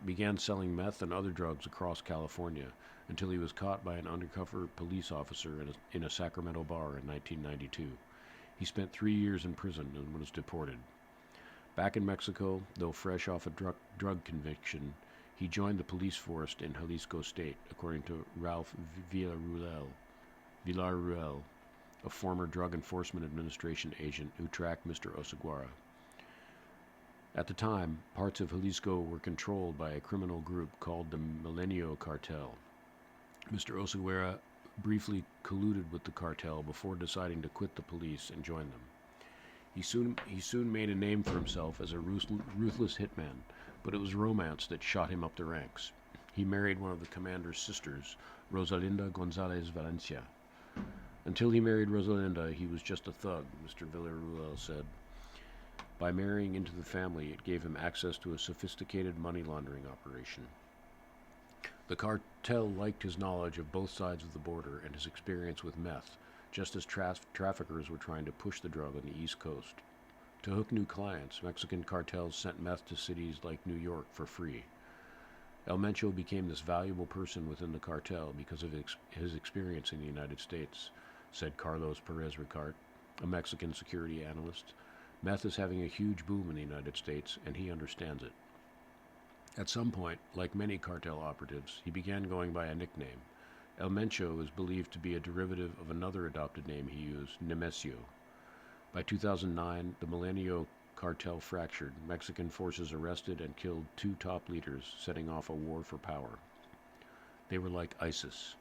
Speaker 1: began selling meth and other drugs across California until he was caught by an undercover police officer in a Sacramento bar in 1992. He spent 3 years in prison and was deported. Back in Mexico, though fresh off a drug conviction, he joined the police force in Jalisco State, according to Ralph Villarruel, a former Drug Enforcement Administration agent who tracked Mr. Oseguera. At the time, parts of Jalisco were controlled by a criminal group called the Milenio Cartel. Mr. Oseguera briefly colluded with the cartel before deciding to quit the police and join them. He soon made a name for himself as a ruthless hitman, but it was romance that shot him up the ranks. He married one of the commander's sisters, Rosalinda Gonzalez Valencia. Until he married Rosalinda, he was just a thug, Mr. Villarruel said. By marrying into the family, it gave him access to a sophisticated money laundering operation. The cartel liked his knowledge of both sides of the border and his experience with meth, just as traffickers were trying to push the drug on the East Coast. To hook new clients, Mexican cartels sent meth to cities like New York for free. El Mencho became this valuable person within the cartel because of his experience in the United States, said Carlos Perez Ricart, a Mexican security analyst. Meth is having a huge boom in the United States, and he understands it. At some point, like many cartel operatives, he began going by a nickname. El Mencho is believed to be a derivative of another adopted name he used, Nemesio. By 2009, the Milenio cartel fractured. Mexican forces arrested and killed 2 top leaders, setting off a war for power. They were like ISIS.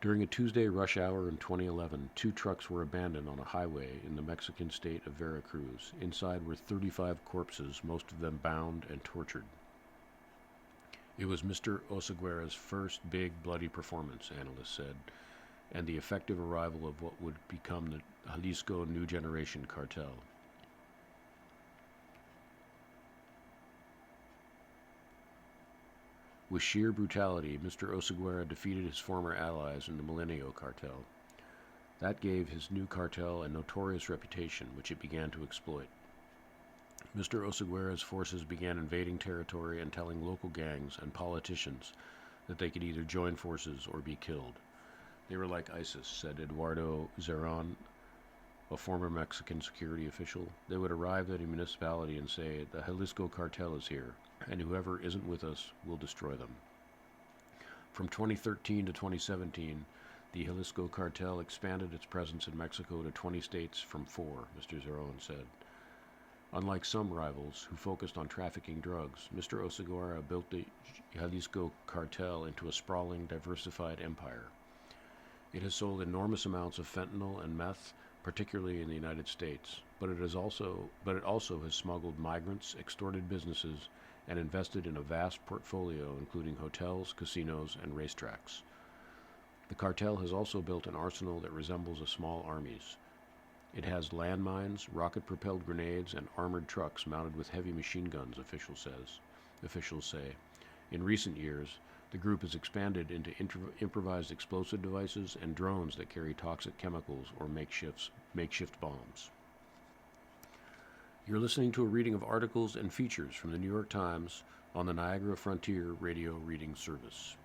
Speaker 1: During a Tuesday rush hour in 2011, 2 trucks were abandoned on a highway in the Mexican state of Veracruz. Inside were 35 corpses, most of them bound and tortured. It was Mr. Oseguera's first big, bloody performance, analysts said, and the effective arrival of what would become the Jalisco New Generation cartel. With sheer brutality, Mr. Oseguera defeated his former allies in the Milenio cartel. That gave his new cartel a notorious reputation, which it began to exploit. Mr. Oseguera's forces began invading territory and telling local gangs and politicians that they could either join forces or be killed. They were like ISIS, said Eduardo Zeron, a former Mexican security official. They would arrive at a municipality and say, "The Jalisco cartel is here, and whoever isn't with us will destroy them." From 2013 to 2017, the Jalisco cartel expanded its presence in Mexico to 20 states from 4, Mr. Zeron said. Unlike some rivals who focused on trafficking drugs, Mr. Oseguera built the Jalisco cartel into a sprawling, diversified empire. It has sold enormous amounts of fentanyl and meth, particularly in the United States, but it also has smuggled migrants, extorted businesses, and invested in a vast portfolio including hotels, casinos, and racetracks. The cartel has also built an arsenal that resembles a small army's. It has landmines, rocket-propelled grenades, and armored trucks mounted with heavy machine guns, officials say. In recent years, the group has expanded into improvised explosive devices and drones that carry toxic chemicals or makeshift bombs. You're listening to a reading of articles and features from the New York Times on the Niagara Frontier Radio Reading Service.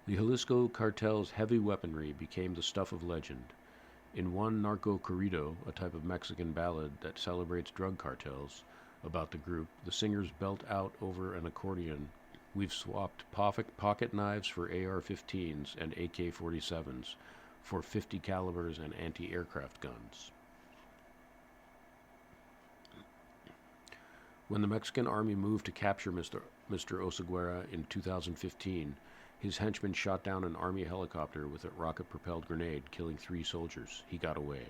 Speaker 1: The Jalisco cartel's heavy weaponry became the stuff of legend. In one Narco Corrido, a type of Mexican ballad that celebrates drug cartels, about the group, the singers belt out over an accordion, "We've swapped pocket knives for AR-15s and AK-47s for 50 calibers and anti-aircraft guns." When the Mexican army moved to capture Mr. Oseguera in 2015, his henchmen shot down an army helicopter with a rocket-propelled grenade, killing 3 soldiers. He got away.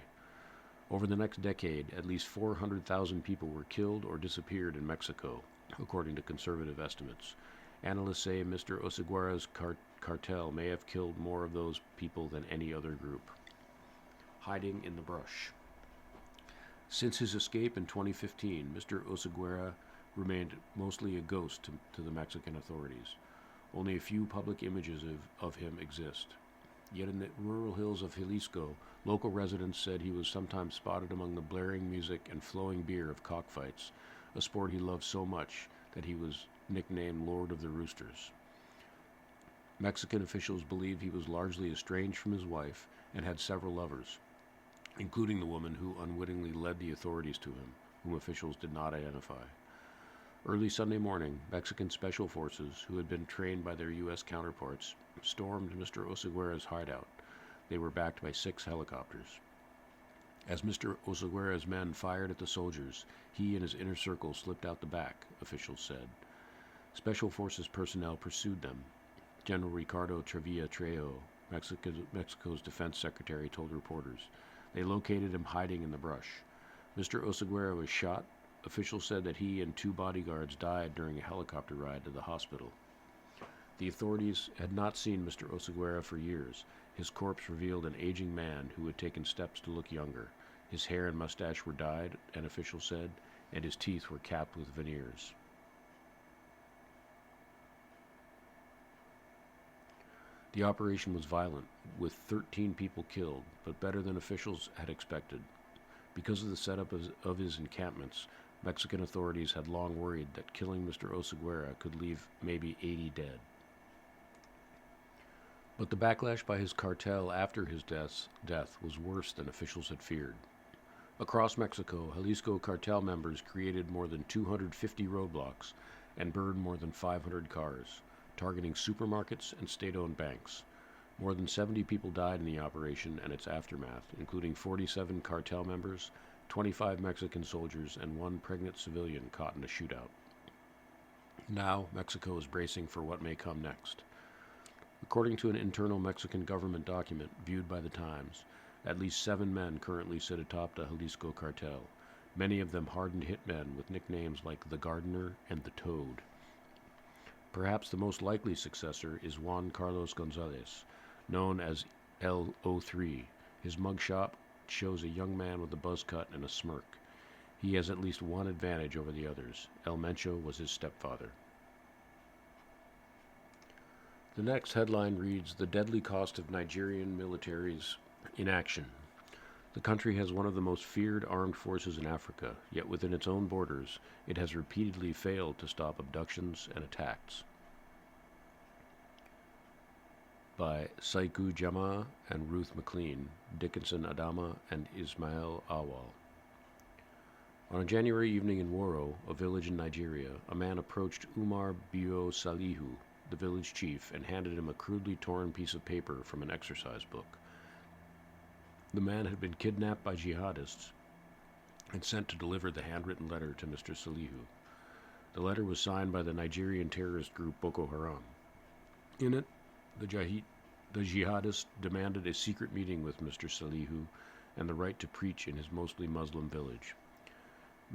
Speaker 1: Over the next decade, at least 400,000 people were killed or disappeared in Mexico, according to conservative estimates. Analysts say Mr. Oseguera's cartel may have killed more of those people than any other group. Hiding in the brush. Since his escape in 2015, Mr. Oseguera remained mostly a ghost to the Mexican authorities. Only a few public images of him exist. Yet in the rural hills of Jalisco, local residents said he was sometimes spotted among the blaring music and flowing beer of cockfights, a sport he loved so much that he was nicknamed Lord of the Roosters. Mexican officials believe he was largely estranged from his wife and had several lovers, including the woman who unwittingly led the authorities to him, whom officials did not identify. Early Sunday morning, Mexican special forces, who had been trained by their U.S. counterparts, stormed Mr. Oseguera's hideout. They were backed by 6 helicopters. As Mr. Oseguera's men fired at the soldiers, he and his inner circle slipped out the back, officials said. Special forces personnel pursued them. General Ricardo Trevilla Trejo, Mexico's defense secretary, told reporters. They located him hiding in the brush. Mr. Oseguera was shot. Officials said that he and 2 bodyguards died during a helicopter ride to the hospital. The authorities had not seen Mr. Oseguera for years. His corpse revealed an aging man who had taken steps to look younger. His hair and mustache were dyed, an official said, and his teeth were capped with veneers. The operation was violent, with 13 people killed, but better than officials had expected. Because of the setup of his encampments, Mexican authorities had long worried that killing Mr. Oseguera could leave maybe 80 dead. But the backlash by his cartel after his death was worse than officials had feared. Across Mexico, Jalisco cartel members created more than 250 roadblocks and burned more than 500 cars, targeting supermarkets and state-owned banks. More than 70 people died in the operation and its aftermath, including 47 cartel members, 25 Mexican soldiers, and 1 pregnant civilian caught in a shootout. Now, Mexico is bracing for what may come next. According to an internal Mexican government document viewed by the Times, at least 7 men currently sit atop the Jalisco cartel, many of them hardened hitmen with nicknames like the Gardener and the Toad. Perhaps the most likely successor is Juan Carlos Gonzalez, known as LO3. His mugshot shows a young man with a buzz cut and a smirk. He has at least one advantage over the others. El Mencho was his stepfather. The next headline reads, "The Deadly Cost of Nigerian Military's Inaction." The country has one of the most feared armed forces in Africa, yet within its own borders, it has repeatedly failed to stop abductions and attacks. By Saiku Jama and Ruth McLean, Dickinson Adama, and Ismail Awal. On a January evening in Woro, a village in Nigeria, a man approached Umar Bio Salihu, the village chief, and handed him a crudely torn piece of paper from an exercise book. The man had been kidnapped by jihadists and sent to deliver the handwritten letter to Mr. Salihu. The letter was signed by the Nigerian terrorist group Boko Haram. In it, the jihadists demanded a secret meeting with Mr. Salihu and the right to preach in his mostly Muslim village.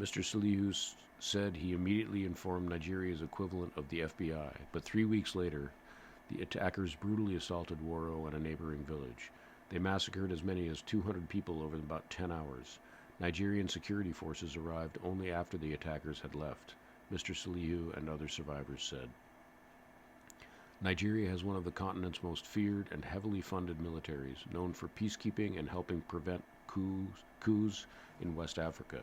Speaker 1: Mr. Salihu said he immediately informed Nigeria's equivalent of the FBI, but 3 weeks later, the attackers brutally assaulted Woro and a neighboring village. They massacred as many as 200 people over about 10 hours. Nigerian security forces arrived only after the attackers had left, Mr. Salihu and other survivors said. Nigeria has one of the continent's most feared and heavily funded militaries, known for peacekeeping and helping prevent coups in West Africa.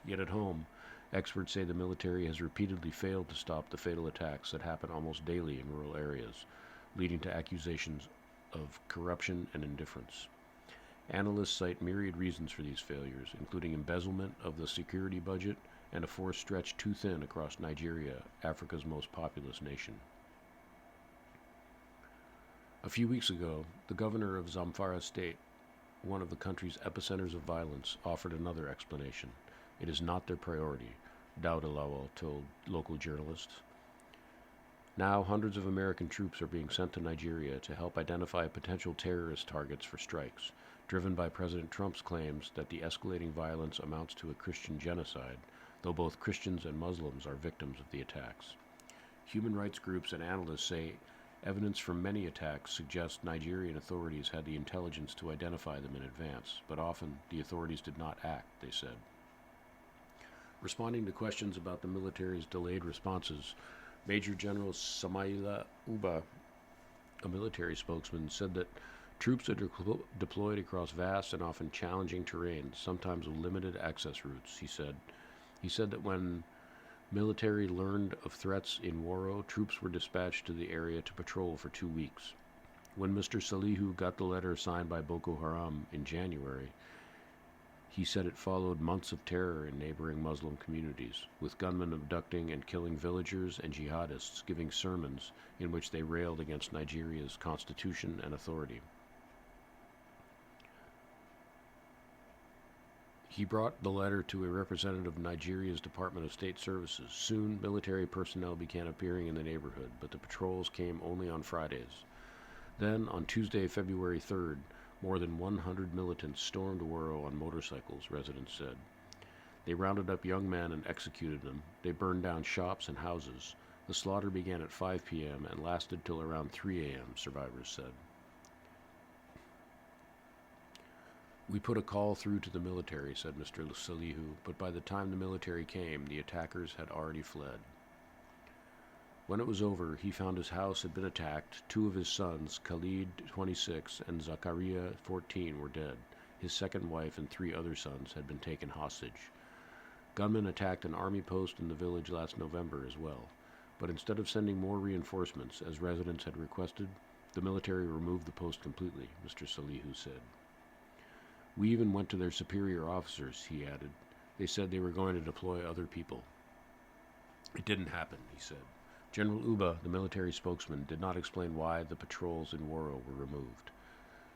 Speaker 1: Yet at home, experts say the military has repeatedly failed to stop the fatal attacks that happen almost daily in rural areas, leading to accusations of corruption and indifference. Analysts cite myriad reasons for these failures, including embezzlement of the security budget and a force stretched too thin across Nigeria, Africa's most populous nation. A few weeks ago, the governor of Zamfara State, one of the country's epicenters of violence, offered another explanation. It is not their priority, Dauda Lawal told local journalists. Now, hundreds of American troops are being sent to Nigeria to help identify potential terrorist targets for strikes, driven by President Trump's claims that the escalating violence amounts to a Christian genocide, though both Christians and Muslims are victims of the attacks. Human rights groups and analysts say evidence from many attacks suggests Nigerian authorities had the intelligence to identify them in advance, but often the authorities did not act, they said. Responding to questions about the military's delayed responses, Major General Samaila Uba, a military spokesman, said that troops are deployed across vast and often challenging terrain, sometimes with limited access routes, he said. He said that when military learned of threats in Woro, troops were dispatched to the area to patrol for 2 weeks. When Mr. Salihu got the letter signed by Boko Haram in January, he said it followed months of terror in neighboring Muslim communities, with gunmen abducting and killing villagers and jihadists giving sermons in which they railed against Nigeria's constitution and authority. He brought the letter to a representative of Nigeria's Department of State Services. Soon, military personnel began appearing in the neighborhood, but the patrols came only on Fridays. Then, on Tuesday, February 3rd, more than 100 militants stormed Woro on motorcycles, residents said. They rounded up young men and executed them. They burned down shops and houses. The slaughter began at 5 p.m. and lasted till around 3 a.m., survivors said. We put a call through to the military, said Mr. Salihu, but by the time the military came, the attackers had already fled. When it was over, he found his house had been attacked. 2 of his sons, Khalid, 26, and Zakaria, 14, were dead. His second wife and 3 other sons had been taken hostage. Gunmen attacked an army post in the village last November as well, but instead of sending more reinforcements, as residents had requested, the military removed the post completely, Mr. Salihu said. We even went to their superior officers, he added. They said they were going to deploy other people. It didn't happen, he said. General Uba, the military spokesman, did not explain why the patrols in Woro were removed.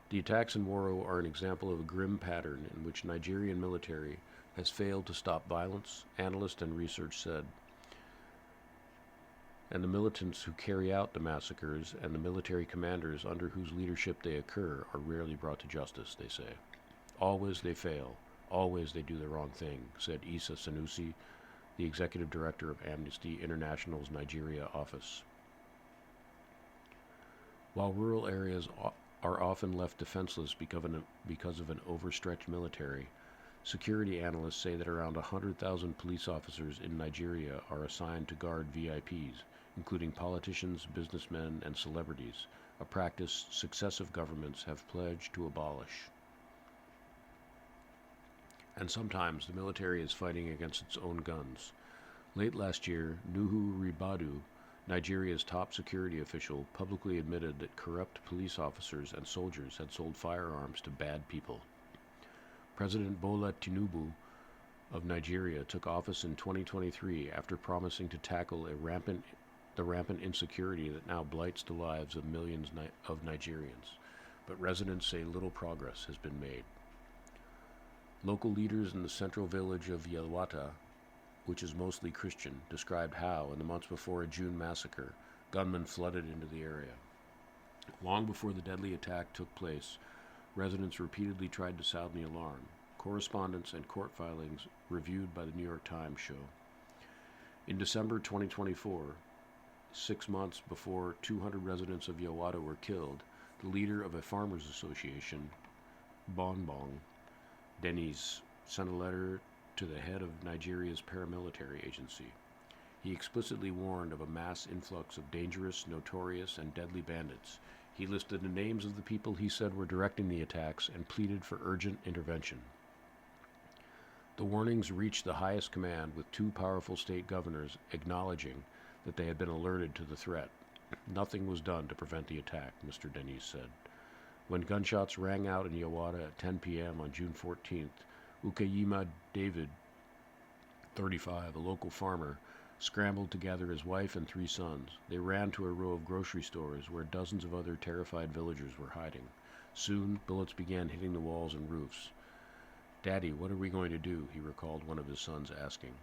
Speaker 1: The attacks in Woro are an example of a grim pattern in which Nigerian military has failed to stop violence, analysts and research said. And the militants who carry out the massacres and the military commanders under whose leadership they occur are rarely brought to justice, they say. Always they fail. Always they do the wrong thing, said Isa Sanusi, the executive director of Amnesty International's Nigeria office. While rural areas are often left defenseless because of an overstretched military, security analysts say that around 100,000 police officers in Nigeria are assigned to guard VIPs, including politicians, businessmen, and celebrities, a practice successive governments have pledged to abolish. and sometimes the military is fighting against its own guns. Late last year, Nuhu Ribadu, Nigeria's top security official, publicly admitted that corrupt police officers and soldiers had sold firearms to bad people. President Bola Tinubu of Nigeria took office in 2023 after promising to tackle the rampant insecurity that now blights the lives of millions of Nigerians. But residents say little progress has been made. Local leaders in the central village of Yelwata, which is mostly Christian, described how, in the months before a June massacre, gunmen flooded into the area. Long before the deadly attack took place, residents repeatedly tried to sound the alarm. Correspondence and court filings reviewed by the New York Times show. In December 2024, 6 months before 200 residents of Yelwata were killed, the leader of a farmers association, Bonbong Dennis, sent a letter to the head of Nigeria's paramilitary agency. He explicitly warned of a mass influx of dangerous, notorious, and deadly bandits. He listed the names of the people he said were directing the attacks and pleaded for urgent intervention. The warnings reached the highest command, with 2 powerful state governors acknowledging that they had been alerted to the threat. Nothing was done to prevent the attack, Mr. Dennis said. When gunshots rang out in Yelwata at 10 p.m. on June 14th, Ukeyima David, 35, a local farmer, scrambled to gather his wife and 3 sons. They ran to a row of grocery stores where dozens of other terrified villagers were hiding. Soon, bullets began hitting the walls and roofs. "Daddy, what are we going to do?" he recalled one of his sons asking.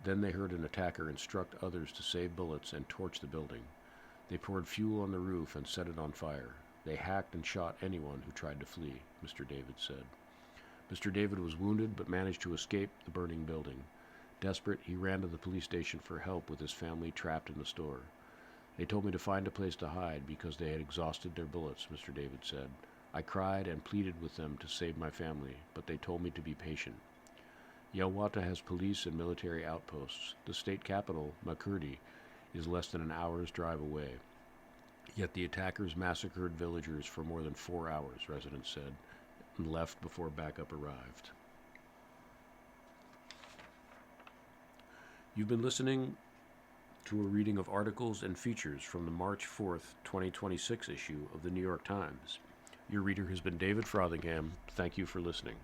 Speaker 1: Then they heard an attacker instruct others to save bullets and torch the building. They poured fuel on the roof and set it on fire. They hacked and shot anyone who tried to flee, Mr. David said. Mr. David was wounded but managed to escape the burning building. Desperate, he ran to the police station for help with his family trapped in the store. "They told me to find a place to hide because they had exhausted their bullets," Mr. David said. "I cried and pleaded with them to save my family, but they told me to be patient." Yelwata has police and military outposts. The state capital, Makurdi, is less than an hour's drive away. Yet the attackers massacred villagers for more than 4 hours, residents said, and left before backup arrived. You've been listening to a reading of articles and features from the March 4th, 2026 issue of the New York Times. Your reader has been David Frothingham. Thank you for listening.